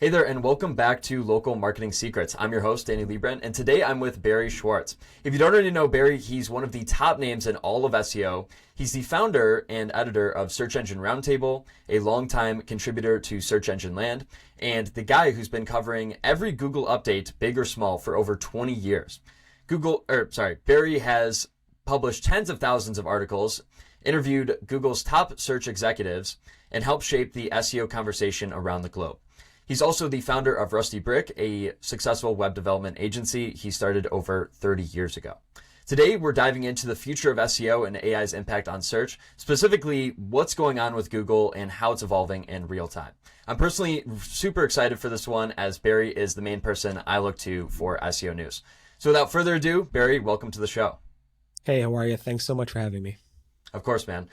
Hey there, and welcome back to Local Marketing Secrets. I'm your host, Danny Leibrandt, and today I'm with Barry Schwartz. If you don't already know Barry, he's one of the top names in all of SEO. He's the founder and editor of Search Engine Roundtable, a longtime contributor to Search Engine Land, and the guy who's been covering every Google update, big or small, for over 20 years. Barry has published tens of thousands of articles, interviewed Google's top search executives, and helped shape the SEO conversation around the globe. He's also the founder of Rusty Brick, a successful web development agency he started over 30 years ago. Today, we're diving into the future of SEO and AI's impact on search, specifically what's going on with Google and how it's evolving in real time. I'm personally super excited for this one, as Barry is the main person I look to for SEO news. So without further ado, Barry, welcome to the show. Hey, how are you? Thanks so much for having me. Of course, man.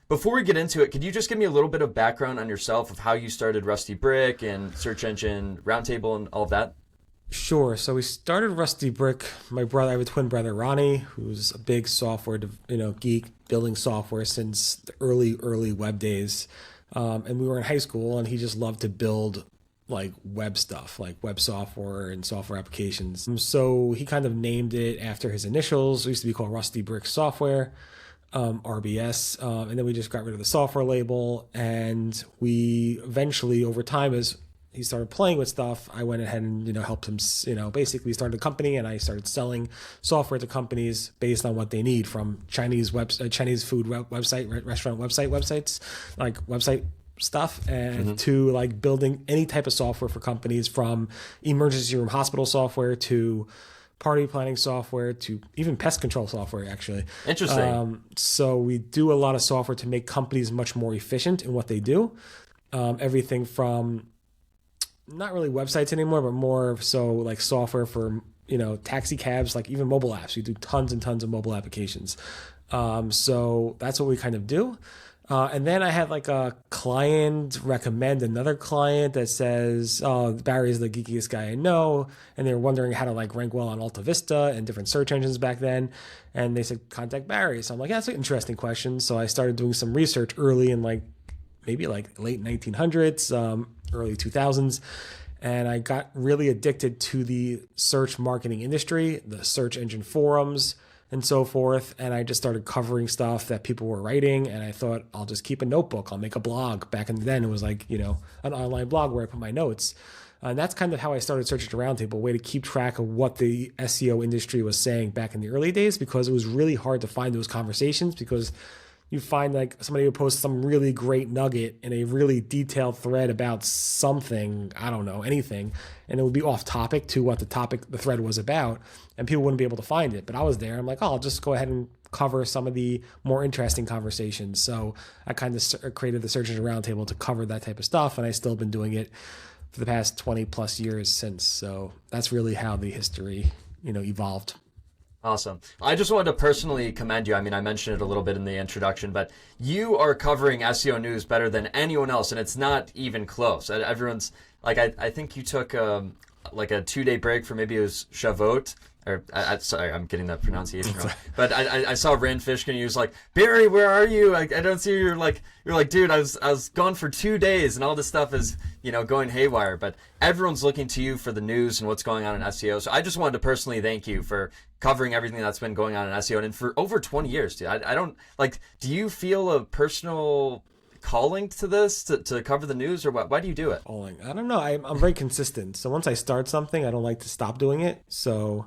Before we get into it, could you just give me a little bit of background on yourself, of how you started Rusty Brick and Search Engine Roundtable and all of that? Sure. So we started Rusty Brick. I have a twin brother, Ronnie, who's a big software, geek, building software since the early web days. And we were in high school, and he just loved to build like web stuff, like web software and software applications. So he kind of named it after his initials. It used to be called Rusty Brick Software. RBS, and then we just got rid of the software label, and we eventually, over time, as he started playing with stuff, I went ahead and helped him. Basically started a company, and I started selling software to companies based on what they need, from Chinese food website, restaurant websites, like website stuff, and to like building any type of software for companies, from emergency room hospital software to party planning software to even pest control software, actually. Interesting. So we do a lot of software to make companies much more efficient in what they do. Everything from not really websites anymore, but more so like software for, taxi cabs, like even mobile apps. We do tons and tons of mobile applications. So that's what we kind of do. And then I had like a client recommend another client that says, "Oh, Barry is the geekiest guy I know," and they're wondering how to like rank well on Alta Vista and different search engines back then. And they said, "Contact Barry." So I'm like, "Yeah, that's an interesting question." So I started doing some research early in maybe late 1900s, early 2000s. And I got really addicted to the search marketing industry, the search engine forums, and so forth. And I just started covering stuff that people were writing. And I thought, I'll just keep a notebook. I'll make a blog. Back in then, it was like, an online blog where I put my notes. And that's kind of how I started Search Engine Roundtable, a way to keep track of what the SEO industry was saying back in the early days, because it was really hard to find those conversations, because you find like somebody who posts some really great nugget in a really detailed thread about something, I don't know, anything, and it would be off topic to what the thread was about, and people wouldn't be able to find it. But I was there. I'm like, I'll just go ahead and cover some of the more interesting conversations. So I kind of created the Search Engine Roundtable to cover that type of stuff, and I've still been doing it for the past 20 plus years since. So that's really how the history, evolved. Awesome. I just wanted to personally commend you. I mean, I mentioned it a little bit in the introduction, but you are covering SEO news better than anyone else, and it's not even close. Everyone's like, I think you took like a 2-day break for, maybe it was Shavuot, or sorry, I'm getting that pronunciation wrong. But I saw Rand Fishkin. He was like, "Barry, where are you? I don't see you." You're like, "Dude, I was gone for 2 days, and all this stuff is going haywire." But everyone's looking to you for the news and what's going on in SEO. So I just wanted to personally thank you for covering everything that's been going on in SEO, and for over 20 years, dude. I don't like. Do you feel a personal calling to this to cover the news, or what? Why do you do it? Calling? I don't know. I'm very consistent. So once I start something, I don't like to stop doing it. So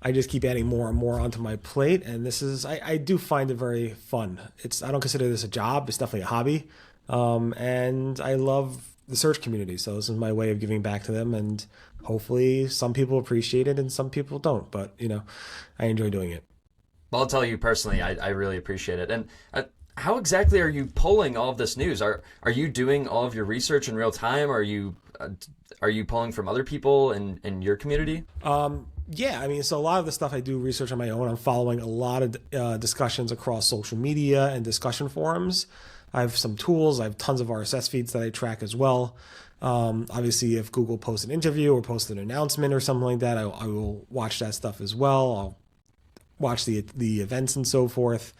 I just keep adding more and more onto my plate, and I do find it very fun. I don't consider this a job. It's definitely a hobby, and I love the search community. So this is my way of giving back to them, and hopefully some people appreciate it and some people don't. But I enjoy doing it. Well, I'll tell you personally, I really appreciate it. And how exactly are you pulling all of this news? Are you doing all of your research in real time? Are you pulling from other people in your community? Yeah, I mean, so a lot of the stuff I do research on my own. I'm following a lot of discussions across social media and discussion forums. I have some tools. I have tons of RSS feeds that I track as well. Obviously, if Google posts an interview or posts an announcement or something like that, I will watch that stuff as well. I'll watch the events and so forth.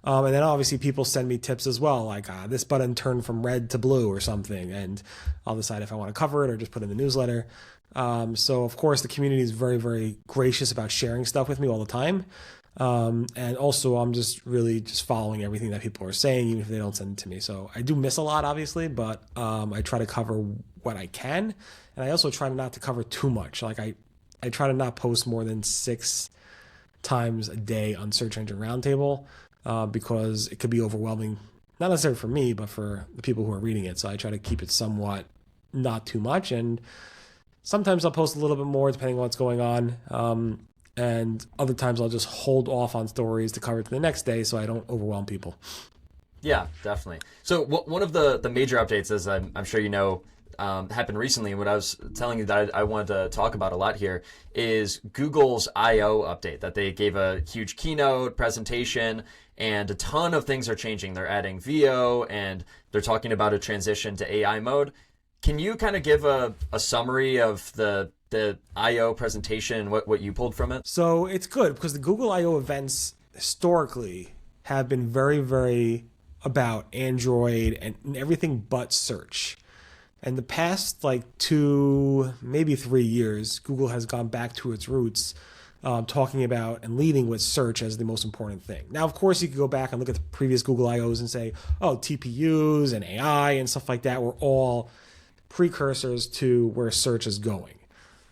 And then obviously people send me tips as well, like this button turned from red to blue or something, and I'll decide if I want to cover it or just put it in the newsletter. So of course the community is very, very gracious about sharing stuff with me all the time. And also I'm just really just following everything that people are saying, even if they don't send it to me. So I do miss a lot, obviously, but I try to cover what I can. And I also try not to cover too much. Like I try to not post more than 6 times a day on Search Engine Roundtable, because it could be overwhelming, not necessarily for me, but for the people who are reading it. So I try to keep it somewhat not too much. And sometimes I'll post a little bit more depending on what's going on. And other times I'll just hold off on stories to cover it to the next day so I don't overwhelm people. Yeah, definitely. So one of the major updates, as I'm sure you know, happened recently, and what I was telling you that I wanted to talk about a lot here is Google's I/O update, that they gave a huge keynote presentation, and a ton of things are changing. They're adding VO, and they're talking about a transition to AI mode. Can you kind of give a summary of the I/O presentation and what you pulled from it? So it's good because the Google I/O events historically have been very, very about Android and everything but search. And the past 2, maybe 3 years, Google has gone back to its roots, talking about and leading with search as the most important thing. Now, of course, you could go back and look at the previous Google I/Os and say, oh, TPUs and AI and stuff like that were all precursors to where search is going.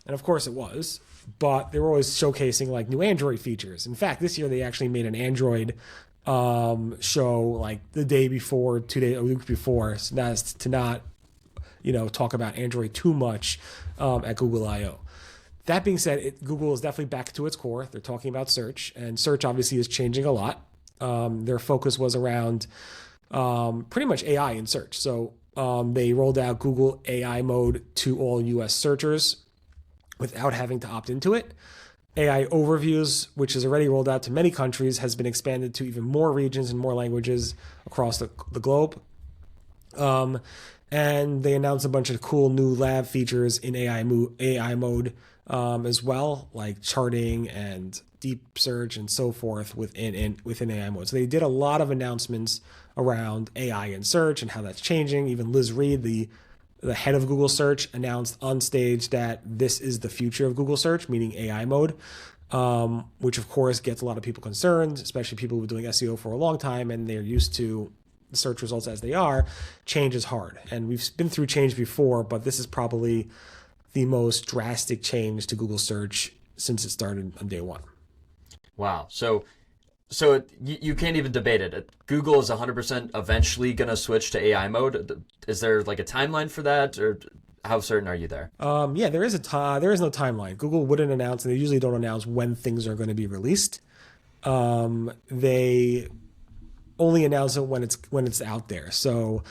And of course it was, but they were always showcasing new Android features. In fact, this year they actually made an Android show the day before, 2 days, a week before, so as to not talk about Android too much at Google I/O. That being said, Google is definitely back to its core. They're talking about search, and search obviously is changing a lot. Their focus was around pretty much AI in search. So they rolled out Google AI mode to all US searchers without having to opt into it. AI overviews, which is already rolled out to many countries, has been expanded to even more regions and more languages across the globe. And they announced a bunch of cool new lab features in AI mode as well, like charting and deep search and so forth within AI mode. So they did a lot of announcements around AI and search and how that's changing. Even Liz Reed, the head of Google Search, announced on stage that this is the future of Google Search, meaning AI mode, which of course gets a lot of people concerned, especially people who've been doing SEO for a long time and they're used to the search results as they are. Change is hard. And we've been through change before, but this is probably the most drastic change to Google Search since it started on day one. Wow. So you can't even debate it. Google is 100% eventually going to switch to AI mode. Is there a timeline for that, or how certain are you there? Yeah, there is no timeline. Google wouldn't announce, and they usually don't announce when things are going to be released. They only announce it when it's out there. So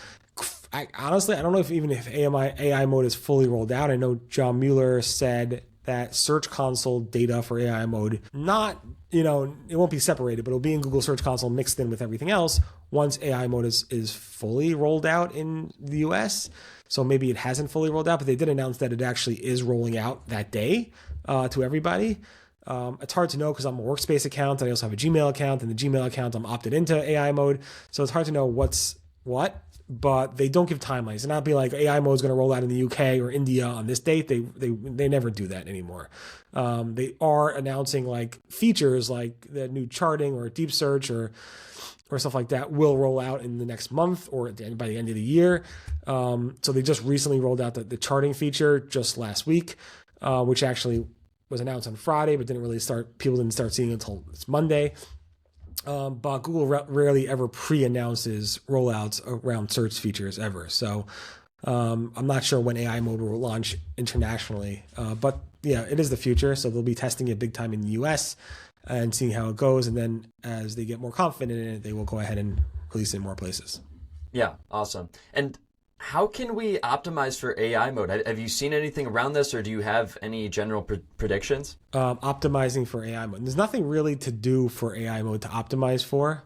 honestly, I don't know if AI mode is fully rolled out. I know John Mueller said that Search Console data for AI mode, it won't be separated, but it'll be in Google Search Console mixed in with everything else once AI mode is fully rolled out in the US. So maybe it hasn't fully rolled out, but they did announce that it actually is rolling out that day to everybody. It's hard to know because I'm a Workspace account. I also have a Gmail account, and the Gmail account, I'm opted into AI mode. So it's hard to know what's what, but they don't give timelines. And not be like AI mode is going to roll out in the UK or India on this date. They never do that anymore. They are announcing features like the new charting or deep search or stuff like that will roll out in the next month or by the end of the year. So they just recently rolled out the charting feature just last week, which actually was announced on Friday, but people didn't start seeing it until it's Monday. But Google rarely ever pre-announces rollouts around search features ever. So I'm not sure when AI mode will launch internationally. But yeah, it is the future. So they'll be testing it big time in the US and seeing how it goes. And then as they get more confident in it, they will go ahead and release it in more places. Yeah, awesome. And how can we optimize for AI mode? Have you seen anything around this, or do you have any general predictions? Optimizing for AI mode. There's nothing really to do for AI mode to optimize for.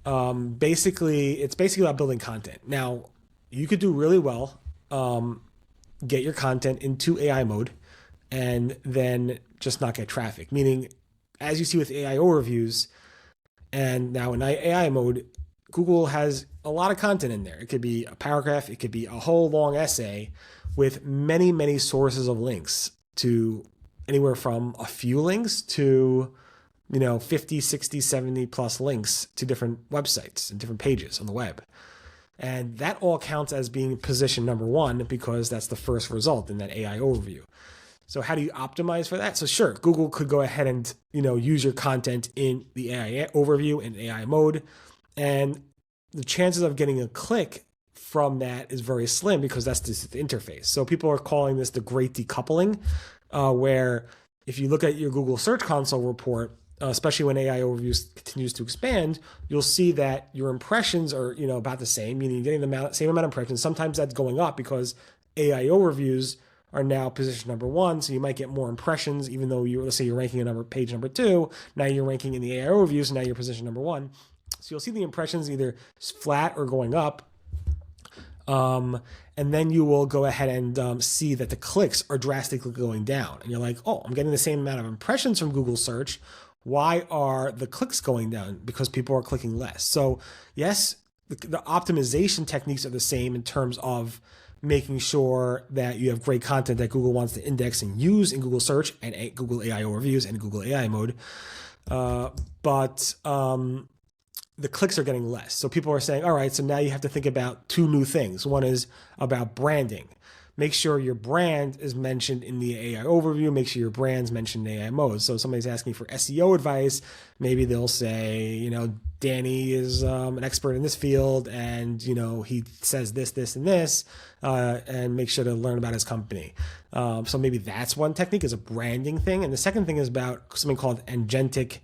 It's basically about building content. Now, you could do really well, get your content into AI mode, and then just not get traffic. Meaning, as you see with AI overviews, and now in AI mode, Google has a lot of content in there. It could be a paragraph, it could be a whole long essay with many, many sources of links, to anywhere from a few links to 50, 60, 70 plus links to different websites and different pages on the web. And that all counts as being position number one because that's the first result in that AI overview. So how do you optimize for that? So sure, Google could go ahead and use your content in the AI overview in AI mode, and the chances of getting a click from that is very slim because that's just the interface. So people are calling this the great decoupling, where if you look at your Google Search Console report, especially when AI overviews continues to expand, you'll see that your impressions are about the same, meaning you're getting the same amount of impressions. Sometimes that's going up because AI overviews are now position number one, so you might get more impressions, even though let's say you're ranking a page number 2. Now you're ranking in the AI overviews, and now you're position number 1. So you'll see the impressions either flat or going up. And then you will go ahead and see that the clicks are drastically going down. And you're like, oh, I'm getting the same amount of impressions from Google search. Why are the clicks going down? Because people are clicking less. So yes, the optimization techniques are the same in terms of making sure that you have great content that Google wants to index and use in Google search and Google AI overviews and Google AI mode. But the clicks are getting less. So people are saying, all right, so now you have to think about 2 new things. One is about branding. Make sure your brand is mentioned in the AI overview. Make sure your brand's mentioned in AI mode. So if somebody's asking for SEO advice, maybe they'll say, Danny is an expert in this field, and he says this, and this, and make sure to learn about his company. So maybe that's one technique, is a branding thing. And the second thing is about something called agentic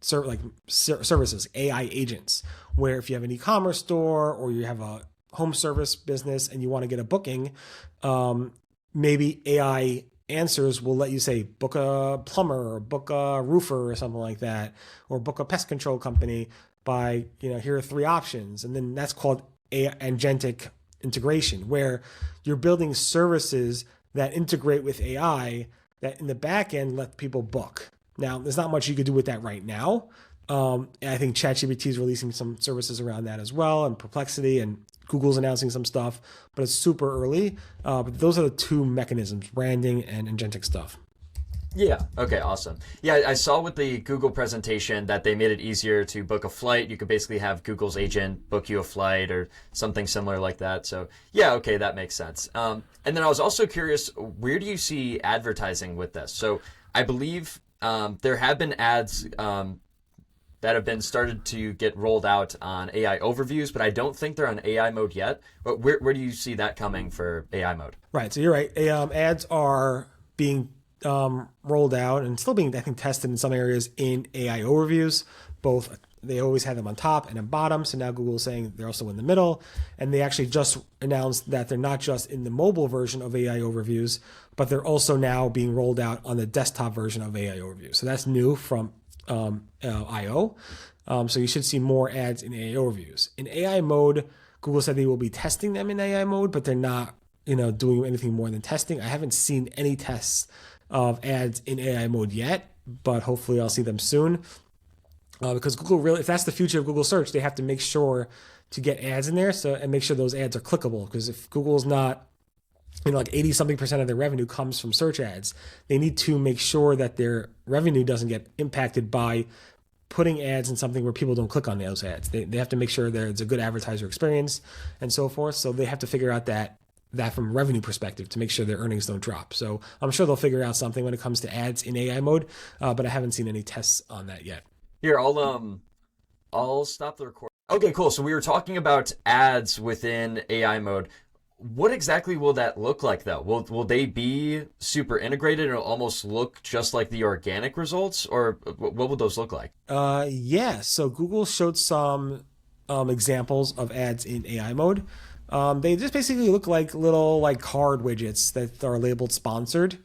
services, AI agents, where if you have an e-commerce store or you have a home service business and you want to get a booking, maybe AI answers will let you say book a plumber or book a roofer or something like that, or book a pest control company by here are 3 options. And then that's called agentic integration, where you're building services that integrate with AI that in the back end let people book. Now, there's not much you could do with that right now. I think ChatGPT is releasing some services around that as well, and Perplexity, and Google's announcing some stuff, but it's super early. But those are the 2 mechanisms, branding and agentic stuff. Yeah. Okay. Awesome. Yeah, I saw with the Google presentation that they made it easier to book a flight. You could basically have Google's agent book you a flight or something similar like that. So yeah, okay, that makes sense. And then I was also curious, where do you see advertising with this? So I believe there have been ads that have been started to get rolled out on AI overviews, but I don't think they're on AI mode yet. But where do you see that coming for AI mode? Right. So you're right. Ads are being rolled out and still being, I think, tested in some areas in AI overviews. Both, they always had them on top and on bottom. So now Google is saying they're also in the middle. And they actually just announced that they're not just in the mobile version of AI overviews, but they're also now being rolled out on the desktop version of AI overviews. So that's new from IO. So you should see more ads in AI overviews. In AI mode, Google said they will be testing them in AI mode, but they're not, doing anything more than testing. I haven't seen any tests of ads in AI mode yet, but hopefully I'll see them soon. Because Google really, if that's the future of Google search, they have to make sure to get ads in there and make sure those ads are clickable. Because if Google's not, like 80-something% of their revenue comes from search ads, they need to make sure that their revenue doesn't get impacted by putting ads in something where people don't click on those ads. They have to make sure there's a good advertiser experience and so forth. So they have to figure out that from a revenue perspective to make sure their earnings don't drop. So I'm sure they'll figure out something when it comes to ads in AI mode, but I haven't seen any tests on that yet. Here, I'll stop the recording. Okay, cool. So we were talking about ads within AI mode. What exactly will that look like, though? Will they be super integrated and almost look just like the organic results, or what will those look like? Yeah. So Google showed some examples of ads in AI mode. They just basically look like little card widgets that are labeled sponsored.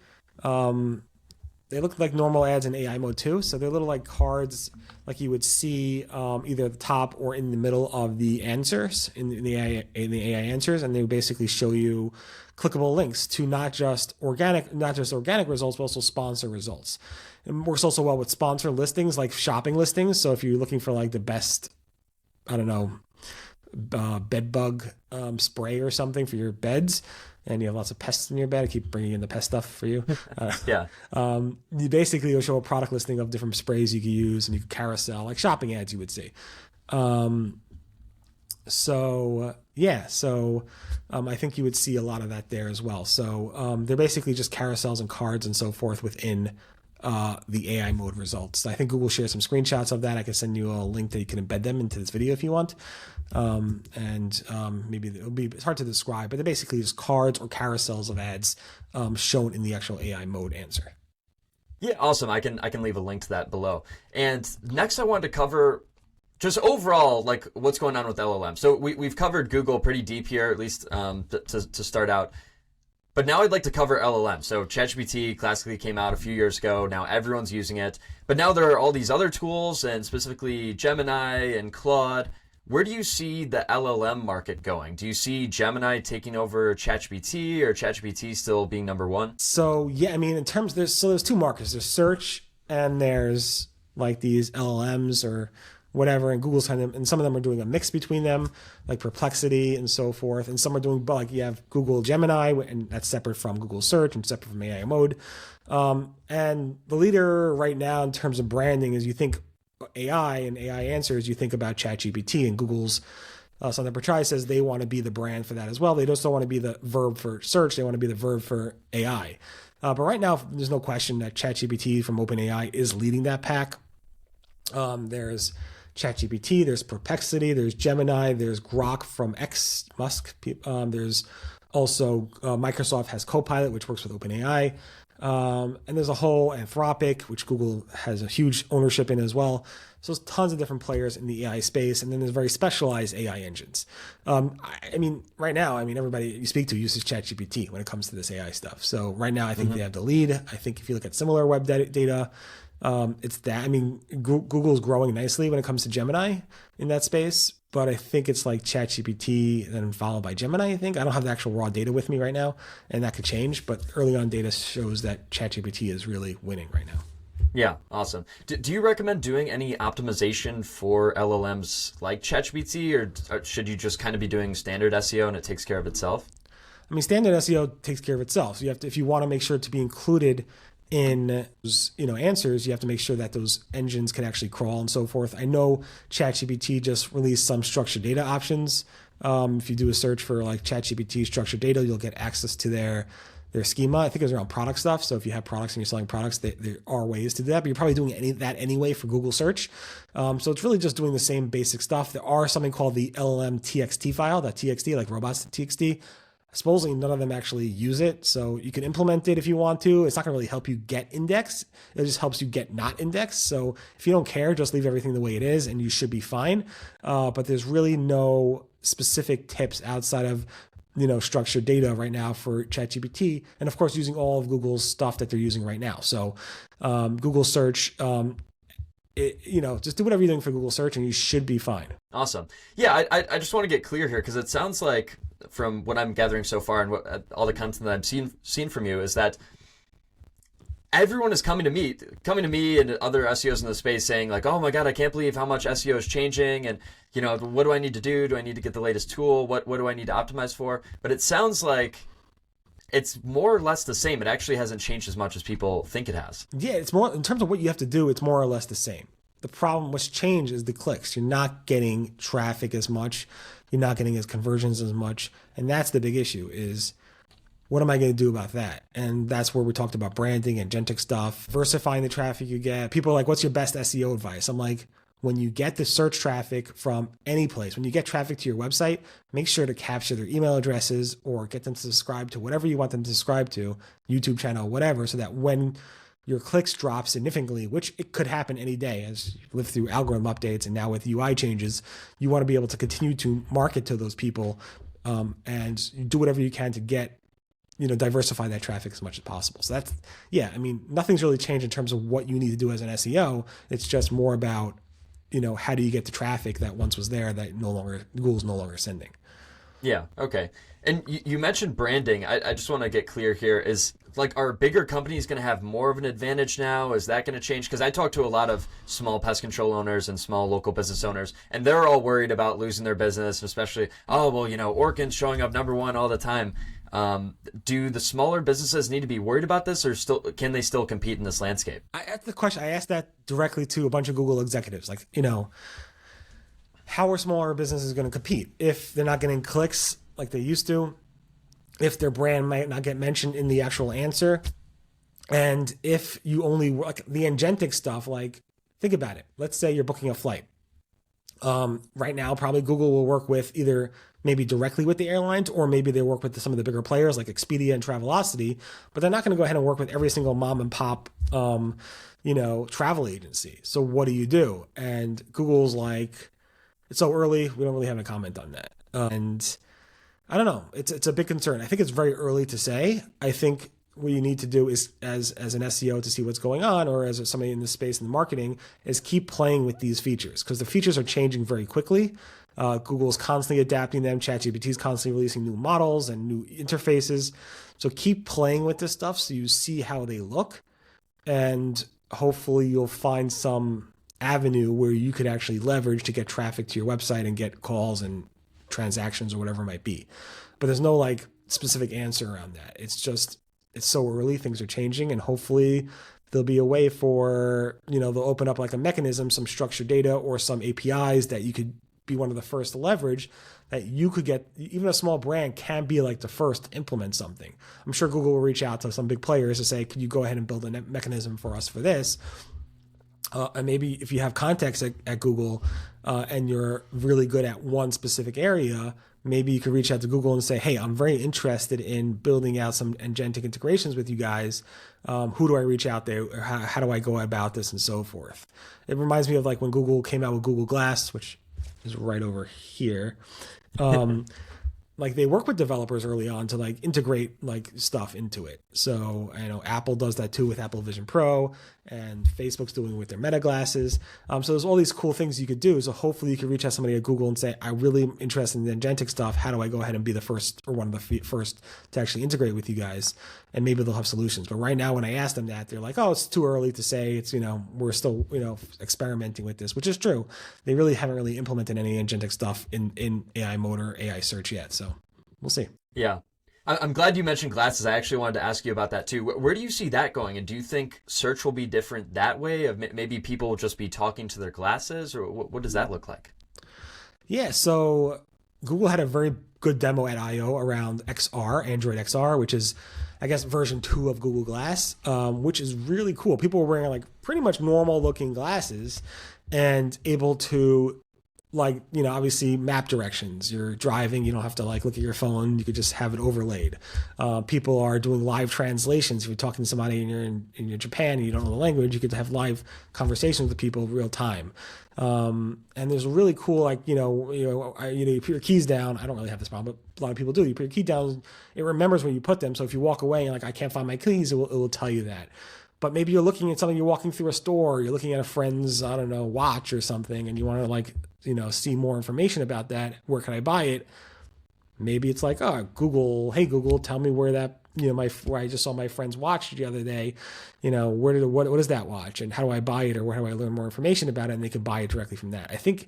They look like normal ads in AI mode too. So they're little cards, like you would see either at the top or in the middle of the answers in the AI answers, and they would basically show you clickable links to not just organic results, but also sponsor results. It works also well with sponsor listings, like shopping listings. So if you're looking for like the best, I don't know, bed bug spray or something for your beds, and you have lots of pests in your bed, I keep bringing in the pest stuff for you. You basically will show a product listing of different sprays you can use, and you can carousel, like shopping ads you would see. I think you would see a lot of that there as well. So they're basically just carousels and cards and so forth within the AI mode results. I think Google shares some screenshots of that. I can send you a link that you can embed them into this video if you want. It's hard to describe, but they're basically just cards or carousels of ads shown in the actual AI mode answer. Yeah, awesome. I can leave a link to that below. And next I wanted to cover just overall, like what's going on with LLM. So we've covered Google pretty deep here, at least to start out. But now I'd like to cover LLM. So ChatGPT classically came out a few years ago. Now everyone's using it. But now there are all these other tools, and specifically Gemini and Claude. Where do you see the LLM market going? Do you see Gemini taking over ChatGPT, or ChatGPT still being number one? So yeah, I mean, in terms, there's two markets. There's search, and there's like these LLMs or whatever, and Google's kind of, and some of them are doing a mix between them, like Perplexity and so forth, and some are doing, like you have Google Gemini, and that's separate from Google Search and separate from AI mode. And the leader right now in terms of branding is, you think AI and AI answers, you think about ChatGPT, and Google's Sundar Pichai says they want to be the brand for that as well. They just don't want to be the verb for search, they want to be the verb for AI. But right now, there's no question that ChatGPT from OpenAI is leading that pack. There's ChatGPT, there's Perplexity, there's Gemini, there's Grok from Musk. There's also Microsoft has Copilot, which works with OpenAI. And there's a whole Anthropic, which Google has a huge ownership in as well. So there's tons of different players in the AI space. And then there's very specialized AI engines. Right now, everybody you speak to uses ChatGPT when it comes to this AI stuff. So right now, I think they have the lead. I think if you look at similar web data, it's that. Google's growing nicely when it comes to Gemini in that space, but I think it's like ChatGPT, then followed by Gemini, I think. I don't have the actual raw data with me right now, and that could change, but early on data shows that ChatGPT is really winning right now. Yeah, awesome. Do you recommend doing any optimization for LLMs like ChatGPT, or should you just kind of be doing standard SEO and it takes care of itself? Standard SEO takes care of itself. So if you want to make sure to be included in answers, you have to make sure that those engines can actually crawl and so forth. I know ChatGPT just released some structured data options. If you do a search for like ChatGPT structured data, you'll get access to their schema. I think it was around product stuff. So if you have products and you're selling products, there are ways to do that, but you're probably doing that anyway for Google search. So it's really just doing the same basic stuff. There are something called the LLM TXT file, that TXT, like robots TXT. Supposedly none of them actually use it, so you can implement it if you want to. It's not going to really help you get indexed. It just helps you get not indexed. So if you don't care, just leave everything the way it is and you should be fine. But there's really no specific tips outside of structured data right now for ChatGPT, and of course using all of Google's stuff that they're using right now. So Google Search, just do whatever you're doing for Google Search and you should be fine. Awesome. Yeah, I just want to get clear here, because it sounds like, from what I'm gathering so far and all the content that I've seen from you, is that everyone is coming to me and other SEOs in the space saying like, oh my God, I can't believe how much SEO is changing. And, what do I need to do? Do I need to get the latest tool? What do I need to optimize for? But it sounds like it's more or less the same. It actually hasn't changed as much as people think it has. Yeah, it's more in terms of what you have to do. It's more or less the same. The problem, what's changed, is the clicks. You're not getting traffic as much. You're not getting as conversions as much. And that's the big issue, is what am I going to do about that? And that's where we talked about branding and agentic stuff, diversifying the traffic you get. People are like, what's your best SEO advice? I'm like, when you get the search traffic from any place, when you get traffic to your website, make sure to capture their email addresses or get them to subscribe to whatever you want them to subscribe to, YouTube channel, whatever, so that when your clicks drop significantly, which it could happen any day as you live through algorithm updates and now with UI changes, you want to be able to continue to market to those people and do whatever you can to get, diversify that traffic as much as possible. So that's, nothing's really changed in terms of what you need to do as an SEO. It's just more about how do you get the traffic that once was there that Google's no longer sending? Yeah. Okay. And you mentioned branding. I just want to get clear here. Is like, are bigger companies going to have more of an advantage now? Is that going to change? Because I talk to a lot of small pest control owners and small local business owners, and they're all worried about losing their business, especially, Orkin's showing up #1 all the time. Do the smaller businesses need to be worried about this, or can they still compete in this landscape? That's the question. I asked that directly to a bunch of Google executives. Like, how are smaller businesses going to compete if they're not getting clicks like they used to, if their brand might not get mentioned in the actual answer, and if you only like the agentic stuff? Like, think about it. Let's say you're booking a flight. Right now, probably Google will work with either maybe directly with the airlines, or maybe they work with some of the bigger players like Expedia and Travelocity, but they're not going to go ahead and work with every single mom and pop, travel agency. So what do you do? And Google's like, it's so early, we don't really have a comment on that. And I don't know. It's a big concern. I think it's very early to say. I think what you need to do is, as an SEO to see what's going on, or as somebody in this space in the marketing, is keep playing with these features, because the features are changing very quickly. Google is constantly adapting them. ChatGPT is constantly releasing new models and new interfaces. So keep playing with this stuff so you see how they look, and hopefully you'll find some avenue where you could actually leverage to get traffic to your website and get calls and transactions or whatever it might be. But there's no like specific answer around that. It's so early, things are changing, and hopefully there'll be a way for, they'll open up like a mechanism, some structured data or some APIs that you could be one of the first to leverage, that you could get, even a small brand can be like the first to implement something. I'm sure Google will reach out to some big players to say, can you go ahead and build a mechanism for us for this? And maybe if you have contacts at Google and you're really good at one specific area, maybe you could reach out to Google and say, hey, I'm very interested in building out some agentic integrations with you guys. Who do I reach out there? Or how do I go about this, and so forth? It reminds me of like when Google came out with Google Glass, which is right over here. Like they work with developers early on to like integrate like stuff into it. So I know Apple does that too with Apple Vision Pro, and Facebook's doing it with their Meta glasses. So there's all these cool things you could do. So hopefully you could reach out to somebody at Google and say, I really am interested in the agentic stuff. How do I go ahead and be the first, or one of the first to actually integrate with you guys? And maybe they'll have solutions. But right now, when I ask them that, they're like, oh, it's too early to say. It's, we're still, experimenting with this, which is true. They really haven't really implemented any agentic stuff in AI mode or AI search yet. So we'll see. Yeah. I'm glad you mentioned glasses. I actually wanted to ask you about that too. Where do you see that going? And do you think search will be different that way? Of maybe people will just be talking to their glasses, or what does that look like? Yeah. So Google had a very good demo at I/O around XR, Android XR, which is, I guess, version 2 of Google Glass, which is really cool. People were wearing like pretty much normal looking glasses and able to, like, obviously map directions. You're driving, you don't have to like look at your phone. You could just have it overlaid. People are doing live translations. If you're talking to somebody and you're in Japan and you don't know the language, you could have live conversations with people real time. And there's a really cool, like, you put your keys down. I don't really have this problem, but a lot of people do. You put your key down, it remembers when you put them. So if you walk away and like, I can't find my keys, it will tell you that. But maybe you're looking at something, you're walking through a store, you're looking at a friend's, watch or something, and you want to like, see more information about that. Where can I buy it? Maybe it's like, oh, Google, hey, Google, tell me where that, where I just saw my friend's watch the other day, what is that watch, and how do I buy it, or where do I learn more information about it? And they can buy it directly from that. I think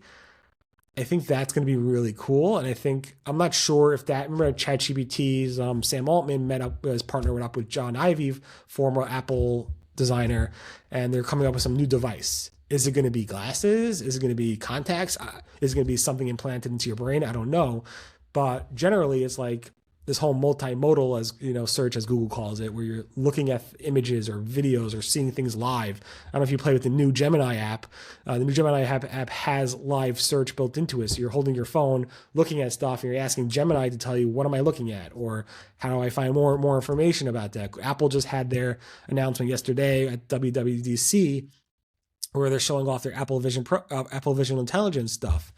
that's going to be really cool. And I'm not sure if that, remember ChatGPT's Sam Altman was partnered up with John Ive, former Apple designer, and they're coming up with some new device. Is it going to be glasses? Is it going to be contacts? Is it going to be something implanted into your brain? I don't know. But generally, it's like this whole multimodal, as search, as Google calls it, where you're looking at images or videos or seeing things live. I don't know if you play with the new Gemini app. The new Gemini app has live search built into it. So you're holding your phone, looking at stuff, and you're asking Gemini to tell you, what am I looking at? Or how do I find more information about that? Apple just had their announcement yesterday at WWDC, where they're showing off their Apple Vision Intelligence stuff.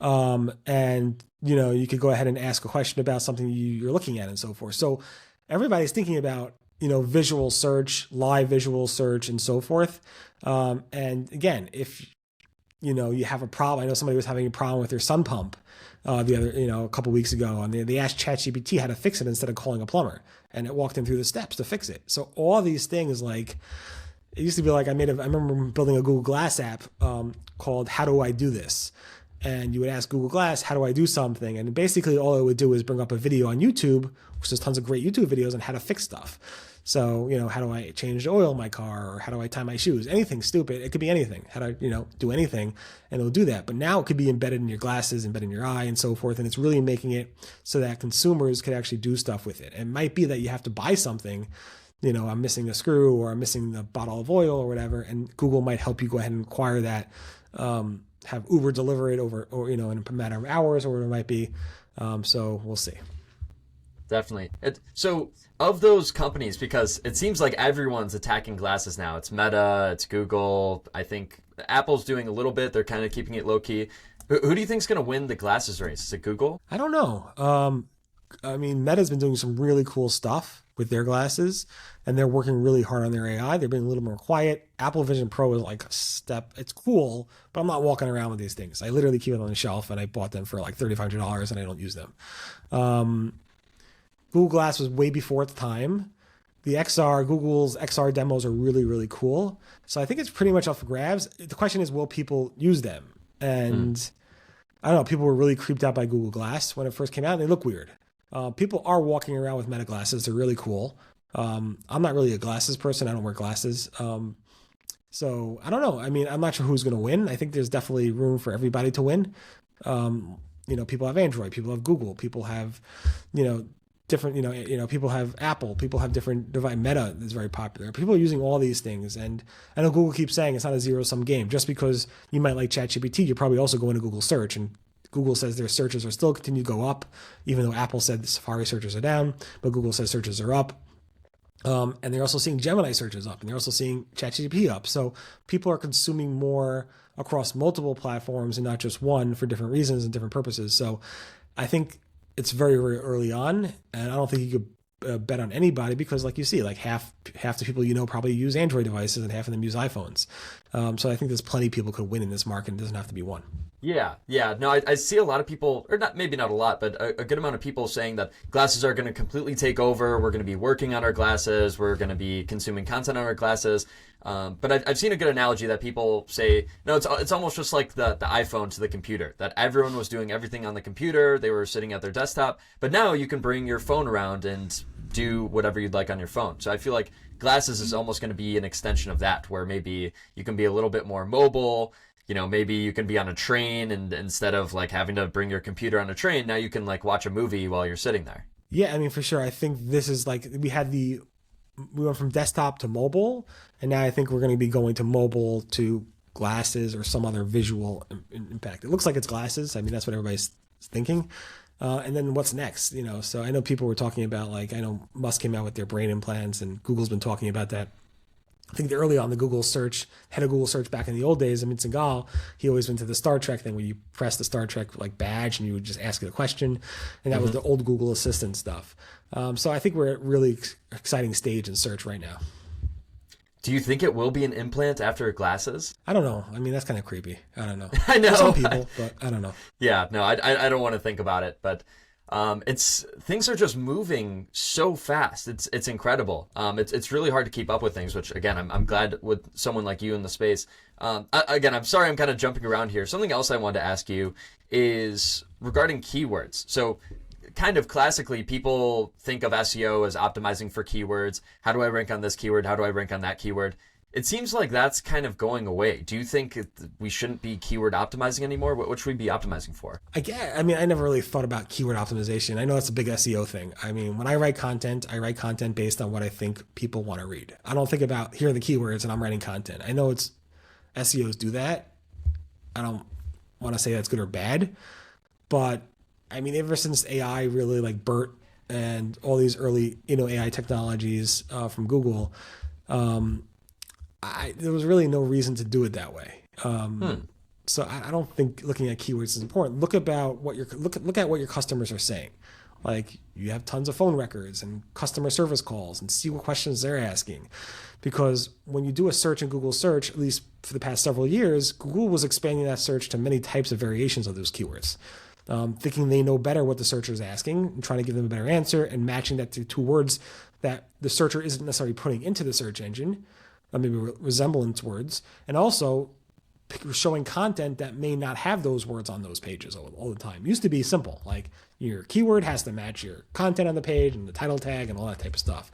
And, you could go ahead and ask a question about something you're looking at and so forth. So everybody's thinking about, visual search, live visual search, and so forth. And again, if you have a problem. I know somebody was having a problem with their sun pump a couple weeks ago, and they asked ChatGPT how to fix it instead of calling a plumber, and it walked them through the steps to fix it. So all these things, like, it used to be like I remember building a Google Glass app called How Do I Do This? And you would ask Google Glass, how do I do something? And basically all it would do is bring up a video on YouTube, which there's tons of great YouTube videos on how to fix stuff. So, how do I change the oil in my car, or how do I tie my shoes? Anything stupid. It could be anything. How do I, do anything, and it'll do that. But now it could be embedded in your glasses, embedded in your eye, and so forth. And it's really making it so that consumers could actually do stuff with it. It might be that you have to buy something, I'm missing a screw, or I'm missing the bottle of oil or whatever, and Google might help you go ahead and acquire that, have Uber deliver it in a matter of hours, or whatever it might be. So we'll see. Definitely. So of those companies, because it seems like everyone's attacking glasses now. It's Meta, it's Google. I think Apple's doing a little bit. They're kind of keeping it low key. Who do you think is going to win the glasses race? Is it Google? I don't know. Meta's been doing some really cool stuff with their glasses, and they're working really hard on their AI. They're being a little more quiet. Apple Vision Pro is like a step. It's cool, but I'm not walking around with these things. I literally keep it on the shelf, and I bought them for like $3,500, and I don't use them. Google Glass was way before its time. Google's XR demos are really, really cool. So I think it's pretty much up for grabs. The question is, will people use them? And I don't know, people were really creeped out by Google Glass when it first came out, and they look weird. People are walking around with Meta glasses. They're really cool. I'm not really a glasses person. I don't wear glasses. So I don't know. I'm not sure who's going to win. I think there's definitely room for everybody to win. People have Android, people have Google, people have, different, people have Apple, people have different device. Meta is very popular. People are using all these things. And I know Google keeps saying it's not a zero-sum game. Just because you might like ChatGPT, you're probably also going to Google search, and Google says their searches are still continue to go up, even though Apple said the Safari searches are down, but Google says searches are up. And they're also seeing Gemini searches up, and they're also seeing ChatGPT up. So people are consuming more across multiple platforms and not just one for different reasons and different purposes. So I think it's very, very early on, and I don't think you could bet on anybody, because like you see, like half the people probably use Android devices, and half of them use iPhones. So I think there's plenty of people could win in this market. It doesn't have to be one. Yeah. No, I see a lot of people, or maybe not a lot, but a good amount of people saying that glasses are going to completely take over. We're going to be working on our glasses. We're going to be consuming content on our glasses. But I've seen a good analogy that people say, no, it's almost just like the iPhone to the computer, that everyone was doing everything on the computer. They were sitting at their desktop, but now you can bring your phone around and do whatever you'd like on your phone. So I feel like glasses is almost going to be an extension of that, where maybe you can be a little bit more mobile. Maybe you can be on a train, and instead of like having to bring your computer on a train, now you can like watch a movie while you're sitting there. Yeah, for sure. I think this is like, we went from desktop to mobile, and now I think we're going to be going to mobile to glasses or some other visual impact. It looks like it's glasses. That's what everybody's thinking. And then what's next? So I know people were talking about, like, I know Musk came out with their brain implants, and Google's been talking about that. I think early on, the Google search, head of Google search back in the old days, Singhal, he always went to the Star Trek thing where you press the Star Trek like badge and you would just ask it a question. And that was the old Google Assistant stuff. So I think we're at a really exciting stage in search right now. Do you think it will be an implant after glasses? I don't know. That's kind of creepy. I don't know. I know. For some people, but I don't know. Yeah, no, I don't want to think about it, but things are just moving so fast. It's incredible. It's really hard to keep up with things, which again, I'm glad with someone like you in the space. Again, I'm sorry, I'm kind of jumping around here. Something else I wanted to ask you is regarding keywords. So kind of classically, people think of SEO as optimizing for keywords. How do I rank on this keyword? How do I rank on that keyword? It seems like that's kind of going away. Do you think we shouldn't be keyword optimizing anymore? What should we be optimizing for? I never really thought about keyword optimization. I know it's a big SEO thing. When I write content based on what I think people want to read. I don't think about, here are the keywords and I'm writing content. I know SEOs do that. I don't want to say that's good or bad, but ever since AI really, like BERT and all these early, AI technologies from Google, there was really no reason to do it that way. So I don't think looking at keywords is important. Look at what your customers are saying. Like you have tons of phone records and customer service calls and see what questions they're asking. Because when you do a search in Google search, at least for the past several years, Google was expanding that search to many types of variations of those keywords. Thinking they know better what the searcher is asking and trying to give them a better answer and matching that to words that the searcher isn't necessarily putting into the search engine, maybe resemblance words, and also showing content that may not have those words on those pages all the time. It used to be simple, like your keyword has to match your content on the page and the title tag and all that type of stuff.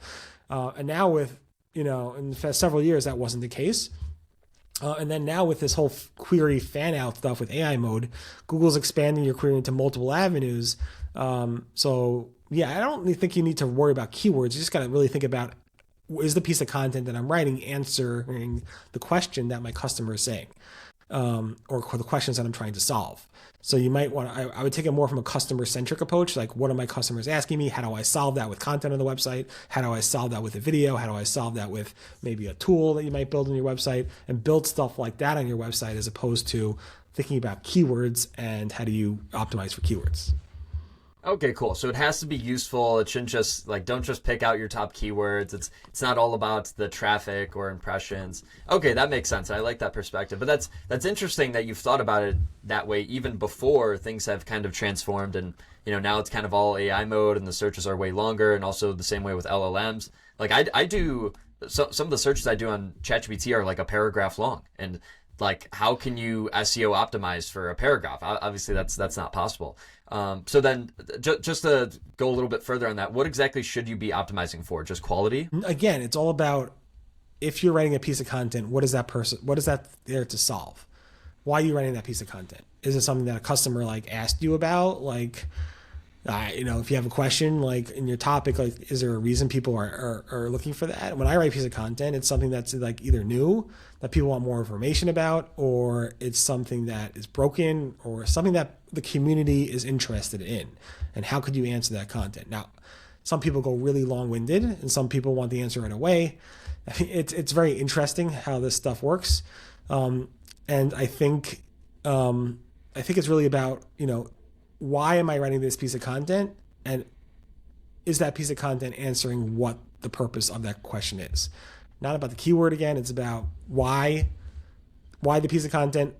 And now with, in the past several years, that wasn't the case. And then now with this whole query fan out stuff with AI mode, Google's expanding your query into multiple avenues. So yeah, I don't really think you need to worry about keywords. You just got to really think about, is the piece of content that I'm writing answering the question that my customer is saying, or the questions that I'm trying to solve. So you might want to, I would take it more from a customer-centric approach, like what are my customers asking me? How do I solve that with content on the website? How do I solve that with a video? How do I solve that with maybe a tool that you might build on your website, and build stuff like that on your website, as opposed to thinking about keywords and how do you optimize for keywords. Okay, cool. So it has to be useful. It shouldn't just don't just pick out your top keywords. It's not all about the traffic or impressions. Okay, that makes sense. I like that perspective. But that's interesting that you've thought about it that way even before things have kind of transformed, and now it's kind of all AI mode and the searches are way longer, and also the same way with LLMs. Like I do some of the searches I do on ChatGPT are like a paragraph long, and like how can you SEO optimize for a paragraph? Obviously that's not possible. So then just to go a little bit further on that, what exactly should you be optimizing for? Just quality? Again, it's all about, if you're writing a piece of content, what is that there to solve? Why are you writing that piece of content? Is it something that a customer asked you about? If you have a question in your topic, is there a reason people are looking for that? When I write a piece of content, it's something that's either new that people want more information about, or it's something that is broken, or something that the community is interested in. And how could you answer that content? Now, some people go really long-winded, and some people want the answer right away. It's very interesting how this stuff works, and I think it's really about why am I writing this piece of content, and is that piece of content answering what the purpose of that question is? Not about the keyword again, it's about why the piece of content,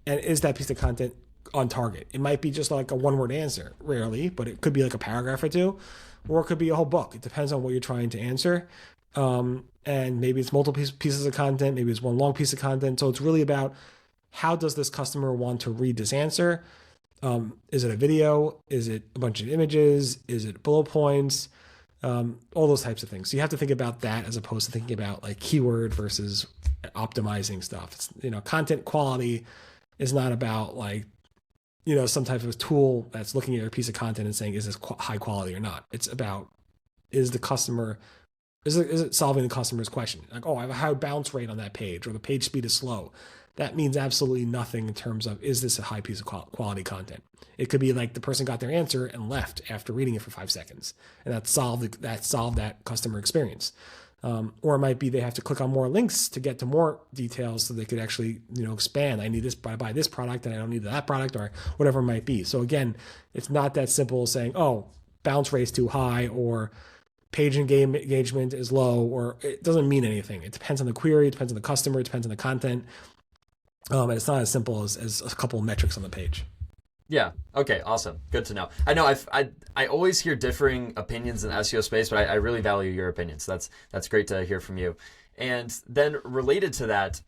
and is that piece of content on target? It might be just like a one-word answer, rarely, but it could be like a paragraph or two, or it could be a whole book. It depends on what you're trying to answer. And maybe it's multiple pieces of content, maybe it's one long piece of content. So it's really about, how does this customer want to read this answer? Is it a video? Is it a bunch of images? Is it bullet points? All those types of things. So you have to think about that, as opposed to thinking about keyword versus optimizing stuff. It's, content quality is not about some type of tool that's looking at a piece of content and saying, is this high quality or not? It's about, is it solving the customer's question? I have a high bounce rate on that page, or the page speed is slow. That means absolutely nothing in terms of, is this a high piece of quality content? It could be the person got their answer and left after reading it for 5 seconds, and that solved that customer experience. Or it might be they have to click on more links to get to more details, so they could actually expand. I need this, buy this product, and I don't need that product, or whatever it might be. So again, it's not that simple as saying, bounce rate's too high, or page engagement is low, or it doesn't mean anything. It depends on the query, it depends on the customer, it depends on the content. And it's not as simple as a couple of metrics on the page. Yeah. Okay. Awesome. Good to know. I know I always hear differing opinions in the SEO space, but I really value your opinions. That's great to hear from you. And then related to that,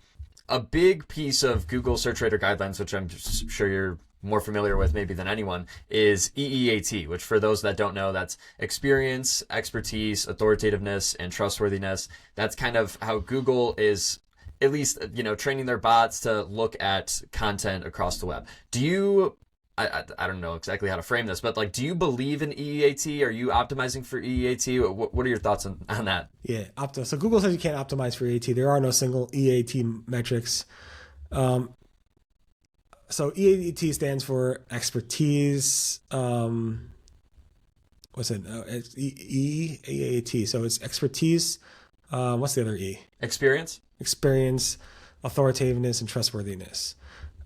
a big piece of Google Search Rater Guidelines, which I'm sure you're more familiar with maybe than anyone, is EEAT, which for those that don't know, that's experience, expertise, authoritativeness, and trustworthiness. That's kind of how Google is, at least, training their bots to look at content across the web. Do you, I don't know exactly how to frame this, but do you believe in EEAT? Are you optimizing for EEAT? What are your thoughts on that? Yeah, so Google says you can't optimize for EEAT. There are no single EEAT metrics. So EEAT stands for expertise. What's it? It's EEAT. So it's expertise. What's the other E? Experience, authoritativeness, and trustworthiness.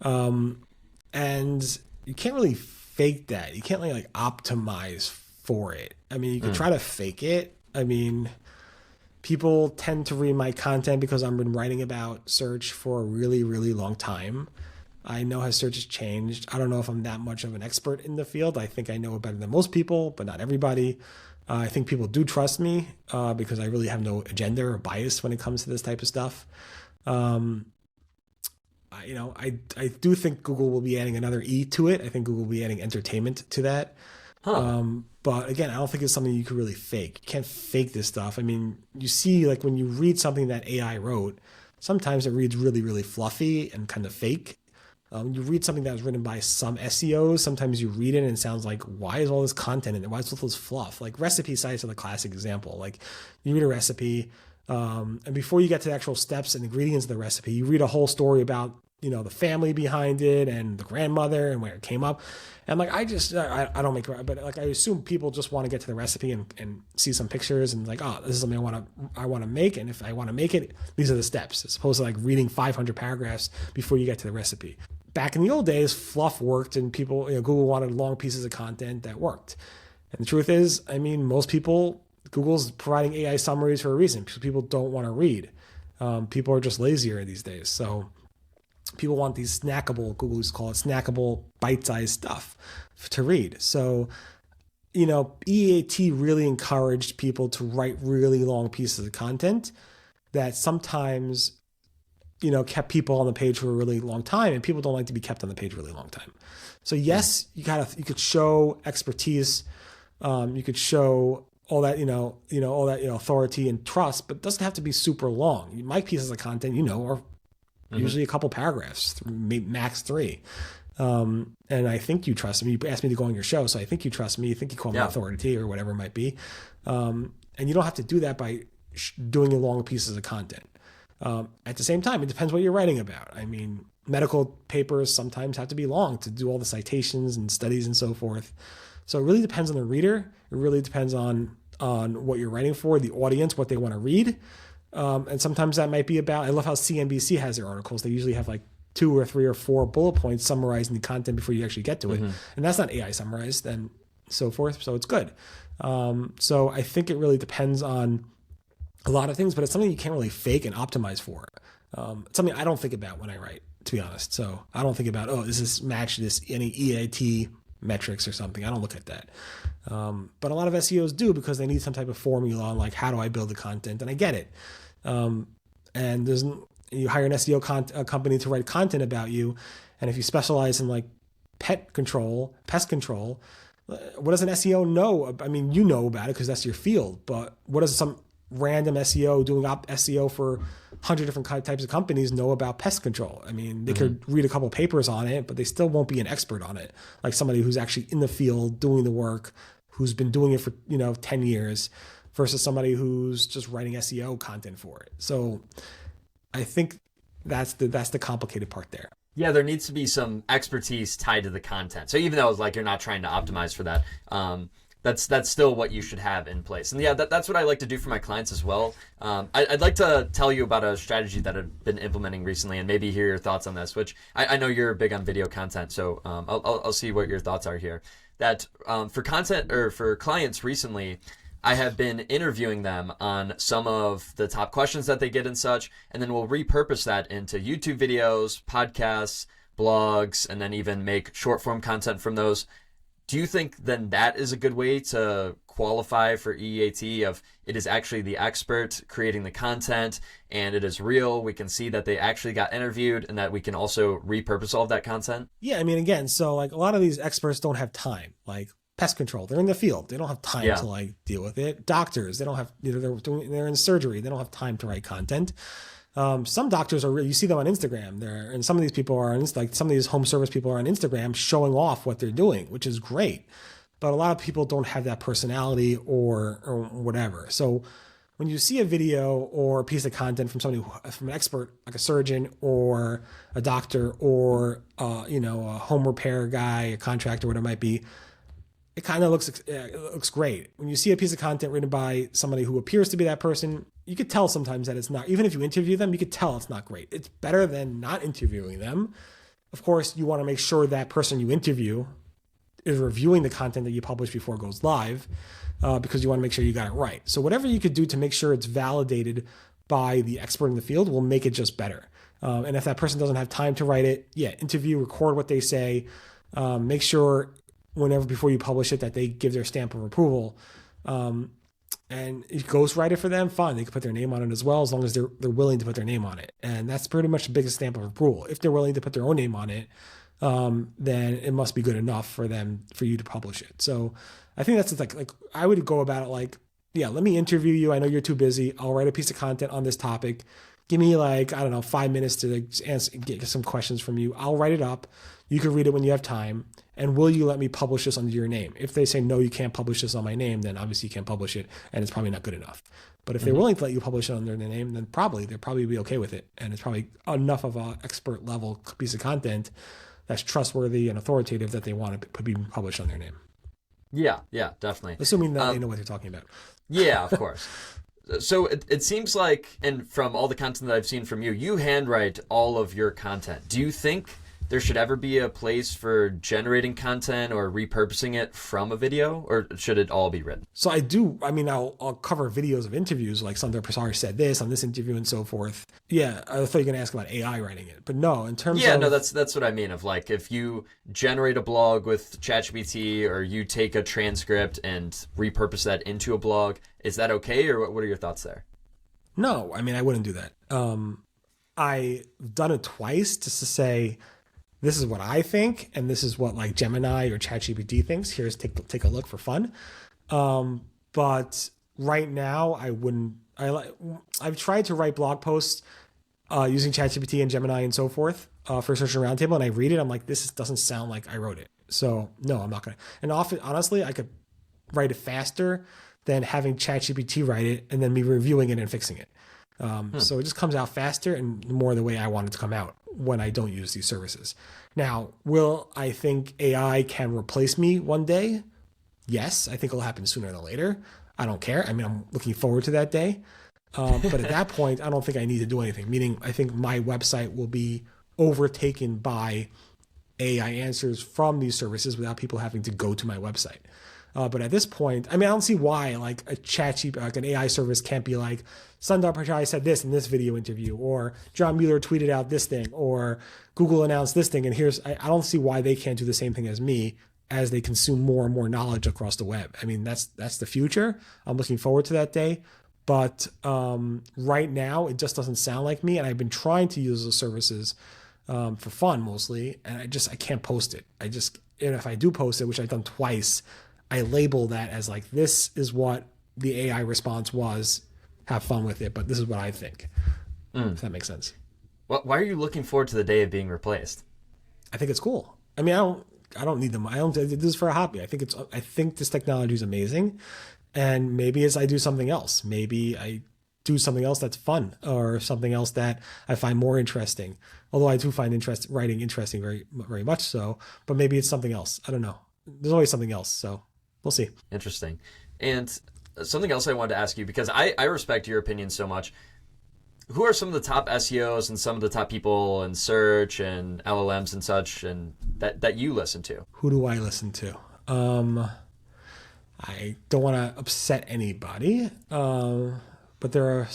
And you can't really fake that. You can't really optimize for it. I mean, you can try to fake it. I mean, people tend to read my content because I've been writing about search for a really, really long time. I know how search has changed. I don't know if I'm that much of an expert in the field. I think I know it better than most people, but not everybody. I think people do trust me because I really have no agenda or bias when it comes to this type of stuff. I do think Google will be adding another E to it. I think Google will be adding entertainment to that. But again, I don't think it's something you can really fake. You can't fake this stuff. I mean, you see, like when you read something that AI wrote, sometimes it reads really, really fluffy and kind of fake. You read something that was written by some SEOs, sometimes you read it and it sounds like, why is all this content in it? Why is all this fluff? Like recipe sites are the classic example. Like you read a recipe, and before you get to the actual steps and ingredients of the recipe, you read a whole story about, the family behind it and the grandmother and where it came up. And like, I don't make it, but like, I assume people just want to get to the recipe and see some pictures and like, oh, this is something I want to make. And if I want to make it, these are the steps, as opposed to like reading 500 paragraphs before you get to the recipe. Back in the old days, fluff worked and people, Google wanted long pieces of content that worked. And the truth is, I mean, most people, Google's providing AI summaries for a reason because people don't want to read. People are just lazier these days. So people want these snackable, Google used to call it snackable, bite-sized stuff to read. So, EEAT really encouraged people to write really long pieces of content that sometimes kept people on the page for a really long time, and people don't like to be kept on the page a really long time. So yes, you could show expertise, you could show all that, all that, authority and trust, but it doesn't have to be super long. My pieces of content, are usually a couple paragraphs, max 3. And I think you trust me. You asked me to go on your show, so I think you trust me. You think you call me authority or whatever it might be. And you don't have to do that by doing long pieces of content. At the same time, it depends what you're writing about. I mean, medical papers sometimes have to be long to do all the citations and studies and so forth. So it really depends on the reader. It really depends on what you're writing for, the audience, what they want to read. And sometimes that might be about, I love how CNBC has their articles. They usually have like 2 or 3 or 4 bullet points summarizing the content before you actually get to it. And that's not AI summarized and so forth. So it's good. So I think it really depends on a lot of things, but it's something you can't really fake and optimize for. It's something I don't think about when I write, to be honest. So I don't think about, does this match any EEAT metrics or something? I don't look at that. But a lot of SEOs do because they need some type of formula on like, how do I build the content? And I get it. And you hire an SEO company to write content about you. And if you specialize in like pest control, what does an SEO know? I mean, you know about it because that's your field, but what does some random SEO doing SEO for 100 different types of companies know about pest control? I mean, they could read a couple of papers on it, but they still won't be an expert on it. Like somebody who's actually in the field doing the work, who's been doing it for 10 years versus somebody who's just writing SEO content for it. So I think that's the complicated part there. Yeah, there needs to be some expertise tied to the content. So even though it's like you're not trying to optimize for that, that's still what you should have in place. And yeah, that's what I like to do for my clients as well. I'd like to tell you about a strategy that I've been implementing recently and maybe hear your thoughts on this, which I know you're big on video content. So I'll see what your thoughts are here. That for content or for clients recently, I have been interviewing them on some of the top questions that they get and such, and then we'll repurpose that into YouTube videos, podcasts, blogs, and then even make short form content from those. Do you think then that is a good way to qualify for EEAT of it is actually the expert creating the content and it is real? We can see that they actually got interviewed and that we can also repurpose all of that content? Yeah, I mean, again, so like a lot of these experts don't have time. Like pest control, they're in the field. They don't have time to like deal with it. Doctors, they don't have, they're in surgery. They don't have time to write content. Some doctors you see them on Instagram there, and some of these people are like some of these home service people are on Instagram showing off what they're doing, which is great. But a lot of people don't have that personality or whatever. So when you see a video or a piece of content from somebody, from an expert like a surgeon or a doctor or a home repair guy, a contractor, whatever it might be, it kind of looks great. When you see a piece of content written by somebody who appears to be that person, you could tell sometimes that it's not. Even if you interview them, you could tell it's not great. It's better than not interviewing them. Of course, you want to make sure that person you interview is reviewing the content that you publish before it goes live, because you want to make sure you got it right. So whatever you could do to make sure it's validated by the expert in the field will make it just better. And if that person doesn't have time to write it, interview, record what they say, make sure before you publish it that they give their stamp of approval. And if ghostwrite it for them, fine. They can put their name on it as well, as long as they're willing to put their name on it. And that's pretty much the biggest stamp of approval. If they're willing to put their own name on it, then it must be good enough for you to publish it. So I think that's like I would go about it like, let me interview you. I know you're too busy. I'll write a piece of content on this topic. Give me 5 minutes to get some questions from you. I'll write it up. You can read it when you have time. And will you let me publish this under your name? If they say, no, you can't publish this on my name, then obviously you can't publish it, and it's probably not good enough. But if they're willing to let you publish it under their name, then they'll probably be okay with it. And it's probably enough of an expert level piece of content that's trustworthy and authoritative that they want to be published on their name. Yeah, definitely. Assuming that they know what they're talking about. Yeah, of course. So it seems like, and from all the content that I've seen from you, you handwrite all of your content. Do you think there should ever be a place for generating content or repurposing it from a video, or should it all be written? So I do. I mean, I'll cover videos of interviews, like Sundar Pichai said this on this interview and so forth. Yeah, I thought you were going to ask about AI writing it, but no. In terms of that's what I mean. Of like, if you generate a blog with ChatGPT, or you take a transcript and repurpose that into a blog, is that okay, or what are your thoughts there? No, I mean, I wouldn't do that. I've done it twice just to say, this is what I think, and this is what like Gemini or ChatGPT thinks. Here's take a look for fun. But right now, I wouldn't. I've tried to write blog posts using ChatGPT and Gemini and so forth for Search Engine Roundtable, and I read it. I'm like, this doesn't sound like I wrote it. So no, I'm not gonna. And often, honestly, I could write it faster than having ChatGPT write it and then me reviewing it and fixing it. So it just comes out faster and more the way I want it to come out when I don't use these services. Now, will I think AI can replace me one day? Yes, I think it'll happen sooner than later. I don't care. I mean, I'm looking forward to that day. But at that point, I don't think I need to do anything, meaning I think my website will be overtaken by AI answers from these services without people having to go to my website. But at this point, I mean, I don't see why like a ChatGPT, like an AI service can't be like, Sundar Pichai said this in this video interview, or John Mueller tweeted out this thing, or Google announced this thing. And I don't see why they can't do the same thing as me as they consume more and more knowledge across the web. I mean, that's the future. I'm looking forward to that day. But right now, it just doesn't sound like me. And I've been trying to use those services for fun mostly. And I can't post it. And if I do post it, which I've done twice, I label that as like, this is what the AI response was. Have fun with it, but this is what I think. If that makes sense. Why are you looking forward to the day of being replaced? I think it's cool. I mean, I don't need them. I do this for a hobby. I think this technology is amazing, and maybe I do something else. Maybe I do something else that's fun, or something else that I find more interesting. Although I do find writing interesting, very, very much so. But maybe it's something else. I don't know. There's always something else. So we'll see. Interesting. And something else I wanted to ask you, because I respect your opinion so much. Who are some of the top SEOs and some of the top people in search and LLMs and such, and that you listen to? Who do I listen to? I don't want to upset anybody, but I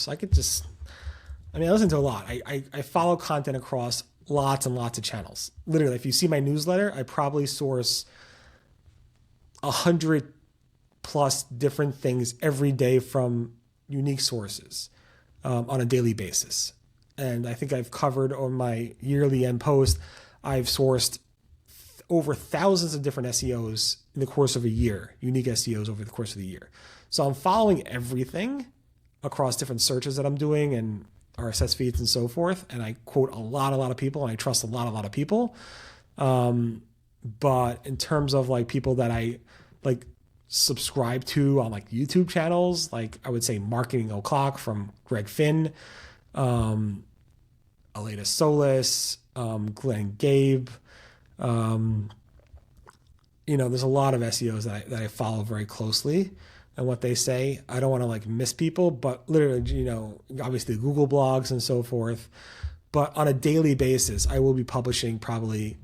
listen to a lot. I follow content across lots and lots of channels. Literally, if you see my newsletter, I probably source 100 plus different things every day from unique sources on a daily basis. And I think I've covered on my yearly end post, I've sourced over thousands of different SEOs in the course of a year, unique SEOs over the course of the year. So I'm following everything across different searches that I'm doing and RSS feeds and so forth. And I quote a lot of people, and I trust a lot of people. But in terms of like people that I like subscribe to on like YouTube channels, like I would say Marketing O'Clock from Greg Finn, Aleda Solis, Glenn Gabe. There's a lot of SEOs that I follow very closely and what they say. I don't want to like miss people, but literally, obviously Google blogs and so forth. But on a daily basis, I will be publishing probably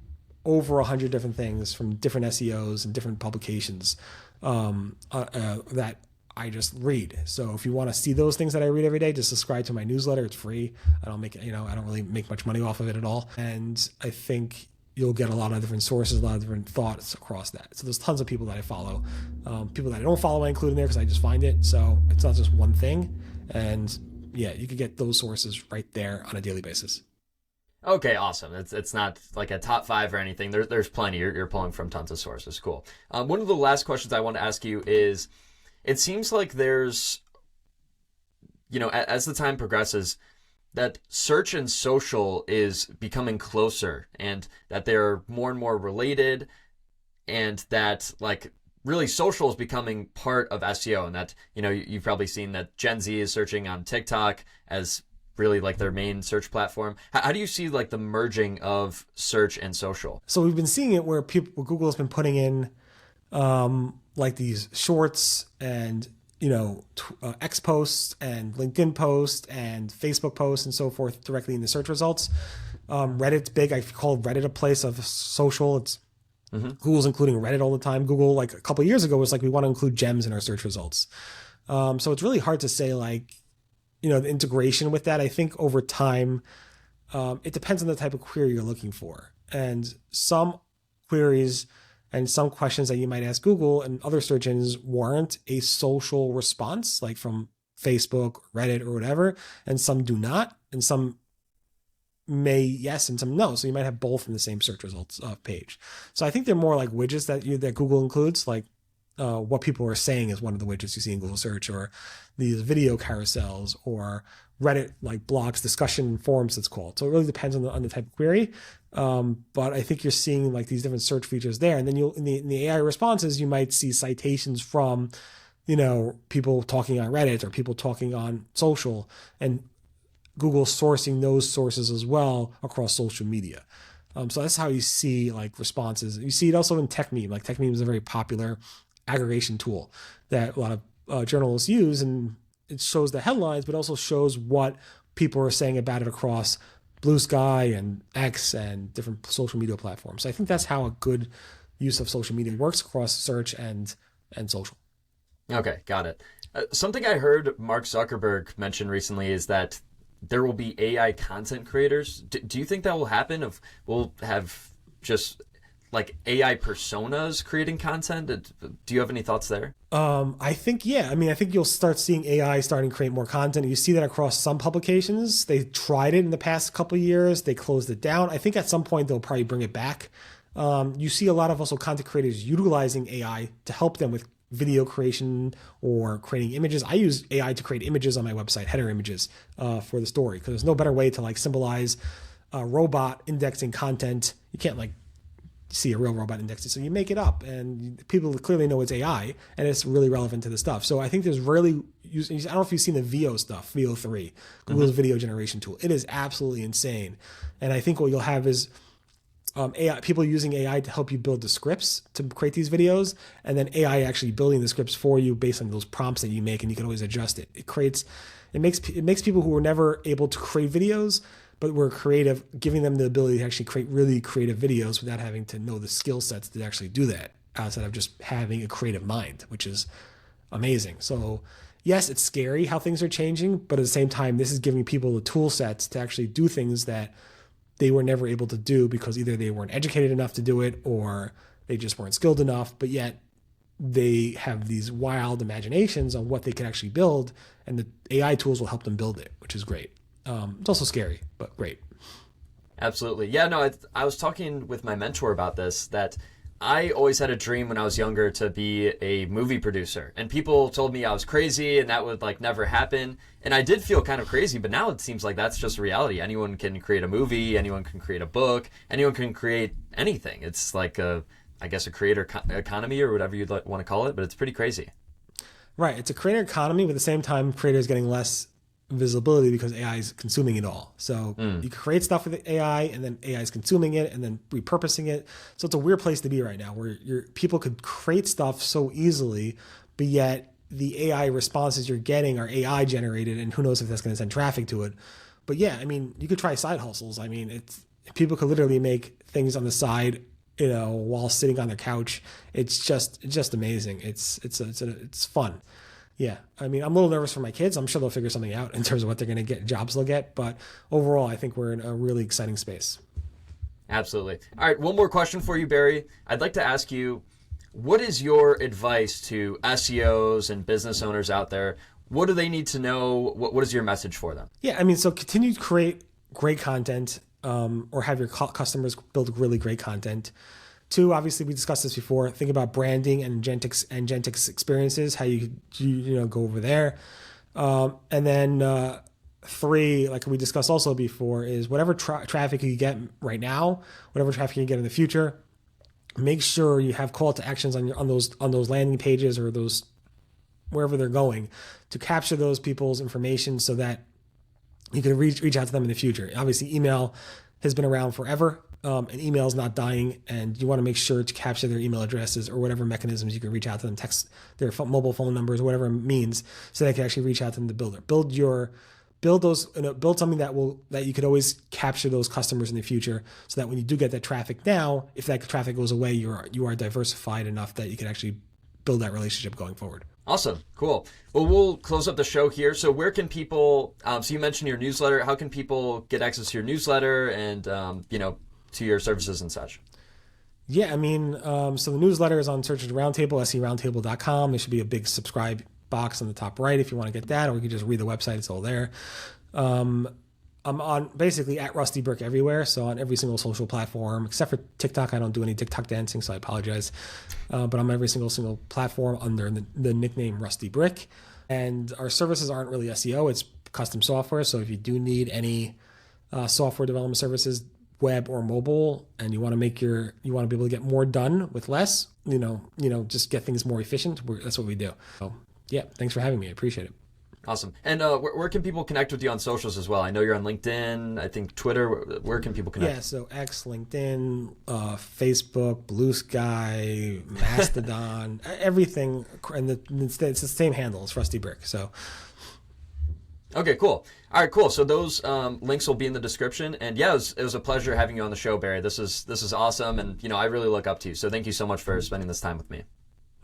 over 100 different things from different SEOs and different publications that I just read. So if you want to see those things that I read every day, just subscribe to my newsletter. It's free. I don't really make much money off of it at all. And I think you'll get a lot of different sources, a lot of different thoughts across that. So there's tons of people that I follow. People that I don't follow, I include in there because I just find it. So it's not just one thing. And yeah, you could get those sources right there on a daily basis. Okay, awesome. It's not like a top 5 or anything. There's plenty. You're pulling from tons of sources. Cool. One of the last questions I want to ask you is, it seems like there's, as the time progresses, that search and social is becoming closer, and that they're more and more related, and that like really social is becoming part of SEO, and that, you've probably seen that Gen Z is searching on TikTok as really like their main search platform. How do you see like the merging of search and social? So we've been seeing it where Google has been putting in like these shorts and X posts and LinkedIn posts and Facebook posts and so forth directly in the search results. Reddit's big. I call Reddit a place of social. It's Google's including Reddit all the time. Google, like a couple of years ago, was like, we want to include gems in our search results. So it's really hard to say like, the integration with that. I think over time, it depends on the type of query you're looking for. And some queries and some questions that you might ask Google and other search engines warrant a social response, like from Facebook, Reddit, or whatever, and some do not, and some may yes and some no. So you might have both in the same search results page. So I think they're more like widgets that Google includes, like what people are saying is one of the widgets you see in Google search, or these video carousels, or Reddit like blogs, discussion forums, it's called. So it really depends on the type of query. But I think you're seeing like these different search features there. And then in the AI responses, you might see citations from, people talking on Reddit or people talking on social, and Google sourcing those sources as well across social media. So that's how you see like responses. You see it also in TechMeme. Like TechMeme is a very popular aggregation tool that a lot of journalists use, and it shows the headlines, but also shows what people are saying about it across Blue Sky and X and different social media platforms. So I think that's how a good use of social media works across search and social. Okay, got it. Something I heard Mark Zuckerberg mention recently is that there will be AI content creators. Do you think that will happen? We'll have just like AI personas creating content? Do you have any thoughts there? I think, yeah. I think you'll start seeing AI starting to create more content. You see that across some publications. They tried it in the past couple of years. They closed it down. I think at some point they'll probably bring it back. You see a lot of also content creators utilizing AI to help them with video creation or creating images. I use AI to create images on my website, header images for the story, because there's no better way to like symbolize a robot indexing content. You can't like see a real robot indexing, so you make it up, and people clearly know it's AI, and it's really relevant to the stuff. So I think there's really, I don't know if you've seen the VO stuff, VO3, Google's video generation tool. It is absolutely insane, and I think what you'll have is AI, people using AI to help you build the scripts to create these videos, and then AI actually building the scripts for you based on those prompts that you make, and you can always adjust it. It makes people who were never able to create videos but were creative, giving them the ability to actually create really creative videos without having to know the skill sets to actually do that, outside of just having a creative mind, which is amazing. So yes, it's scary how things are changing, but at the same time, this is giving people the tool sets to actually do things that they were never able to do because either they weren't educated enough to do it or they just weren't skilled enough, but yet they have these wild imaginations on what they can actually build, and the AI tools will help them build it, which is great. It's also scary, but great. Absolutely. Yeah, no, I was talking with my mentor about this, that I always had a dream when I was younger to be a movie producer, and people told me I was crazy and that would like never happen. And I did feel kind of crazy, but now it seems like that's just reality. Anyone can create a movie, anyone can create a book, anyone can create anything. It's like I guess a creator economy or whatever you'd want to call it, but it's pretty crazy. Right. It's a creator economy, but at the same time, creators getting less visibility because AI is consuming it all. So you create stuff with AI, and then AI is consuming it and then repurposing it. So it's a weird place to be right now, where people could create stuff so easily, but yet the AI responses you're getting are AI generated, and who knows if that's going to send traffic to it. But yeah, you could try side hustles. People could literally make things on the side while sitting on their couch. It's just amazing. It's fun. Yeah. I mean, I'm a little nervous for my kids. I'm sure they'll figure something out in terms of what they're going to get, jobs they'll get. But overall, I think we're in a really exciting space. Absolutely. All right. One more question for you, Barry. I'd like to ask you, what is your advice to SEOs and business owners out there? What do they need to know? What is your message for them? Yeah. I mean, so continue to create great content, or have your customers build really great content. 2, obviously, we discussed this before. Think about branding and agentic experiences, how you go over there. And then 3, like we discussed also before, is whatever traffic you get right now, whatever traffic you get in the future, make sure you have call to actions on those landing pages or those wherever they're going to capture those people's information so that you can reach out to them in the future. Obviously, email has been around forever. And email is not dying, and you want to make sure to capture their email addresses or whatever mechanisms you can reach out to them, text their mobile phone numbers, whatever it means, so they can actually reach out to them to build it. Build something that you could always capture those customers in the future, so that when you do get that traffic now, if that traffic goes away, you are diversified enough that you can actually build that relationship going forward. Awesome. Cool. Well, we'll close up the show here. So where can people, so you mentioned your newsletter, how can people get access to your newsletter and, to your services and such? Yeah, I mean, so the newsletter is on Search Engine Roundtable, seroundtable.com. There should be a big subscribe box on the top right if you want to get that, or you can just read the website. It's all there. I'm on basically at Rusty Brick everywhere, so on every single social platform, except for TikTok. I don't do any TikTok dancing, so I apologize. But I'm every single platform under the nickname Rusty Brick. And our services aren't really SEO, it's custom software. So if you do need any software development services, web or mobile, and you want to be able to get more done with less, just get things more efficient, that's what we do. So yeah, thanks for having me. I appreciate it. Awesome. And where can people connect with you on socials as well? I know you're on LinkedIn, I think Twitter. Where can people connect? Yeah, so X, LinkedIn, Facebook, Blue Sky, Mastodon, everything. And it's the same handle. It's Rusty Brick. So. Okay, cool. All right, cool. So those links will be in the description. And yeah, it was a pleasure having you on the show, Barry. This is awesome. And, I really look up to you. So thank you so much for spending this time with me.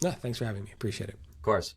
Yeah, thanks for having me. Appreciate it. Of course.